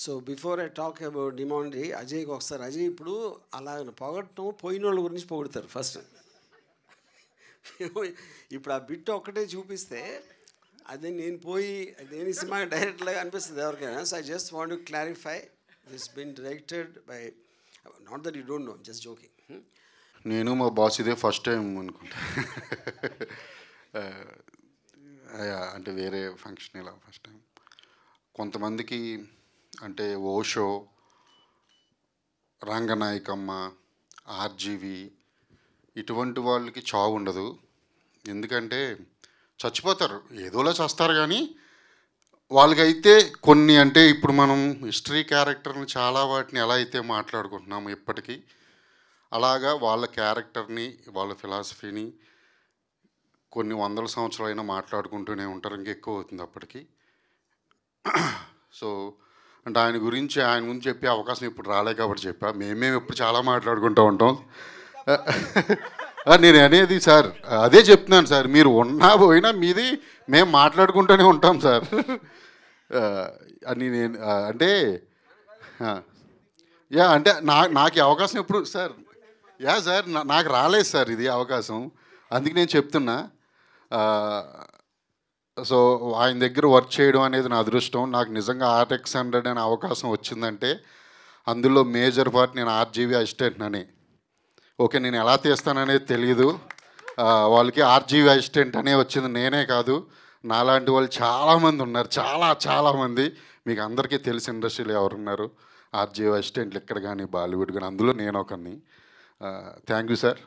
So before I talk about డిమాండ్రీ, అజయ్కి ఒకసారి అజయ్ ఇప్పుడు అలా పొగట్టం పోయిన వాళ్ళ గురించి పొగుడతారు ఫస్ట్. ఇప్పుడు ఆ బిట్ ఒక్కటే చూపిస్తే అదే నేను పోయి నేను ఈ సినిమా డైరెక్ట్గా అనిపిస్తుంది ఎవరికైనా. So I just want to clarify this been directed by, not that you don't know, just joking. నేను మా బాస్ ఇదే ఫస్ట్ టైం అనుకుంటా. అంటే వేరే ఫంక్షన్ ఇలా ఫస్ట్ టైం. కొంతమందికి అంటే ఓషో, రంగనాయకమ్మ, ఆర్జీవి ఇటువంటి వాళ్ళకి చావు ఉండదు. ఎందుకంటే చచ్చిపోతారు, ఏదోలా చేస్తారు. కానీ వాళ్ళకైతే కొన్ని అంటే ఇప్పుడు మనం హిస్టరీ క్యారెక్టర్ని చాలా వాటిని ఎలా అయితే మాట్లాడుకుంటున్నాము ఇప్పటికీ, అలాగా వాళ్ళ క్యారెక్టర్ని వాళ్ళ ఫిలాసఫీని కొన్ని వందల సంవత్సరాలైనా మాట్లాడుకుంటూనే ఉంటారు. ఇంకెక్కువ అవుతుంది అప్పటికి. సో అంటే ఆయన గురించి చెప్పే అవకాశం ఇప్పుడు రాలే కాబట్టి చెప్పా. మేమేమి ఎప్పుడు చాలా మాట్లాడుకుంటూ ఉంటాం. నేను అనేది సార్ అదే చెప్తున్నాను సార్, మీరు ఉన్నా పోయినా మీది మేము మాట్లాడుకుంటూనే ఉంటాం సార్ అని నేను అంటే అంటే నాకు ఈ అవకాశం ఎప్పుడు సార్ సార్ నాకు రాలేదు సార్ ఇది అవకాశం. అందుకే నేను చెప్తున్నా. సో ఆయన దగ్గర వర్క్ చేయడం అనేది నా అదృష్టం. నాకు నిజంగా RX100 అనే అవకాశం వచ్చిందంటే అందులో మేజర్ పార్ట్ నేను ఆర్జీవి అసిస్టెంట్నని. ఓకే, నేను ఎలా తీస్తాననేది తెలియదు. వాళ్ళకి ఆర్జీవి అసిస్టెంట్ అనే వచ్చింది. నేనే కాదు, నాలాంటి వాళ్ళు చాలామంది ఉన్నారు, చాలామంది. మీకు అందరికీ తెలిసి ఇండస్ట్రీలో ఎవరున్నారు ఆర్జీవి అసిస్టెంట్లు ఇక్కడ కానీ బాలీవుడ్ కానీ, అందులో నేను ఒకరిని. Thank you sir.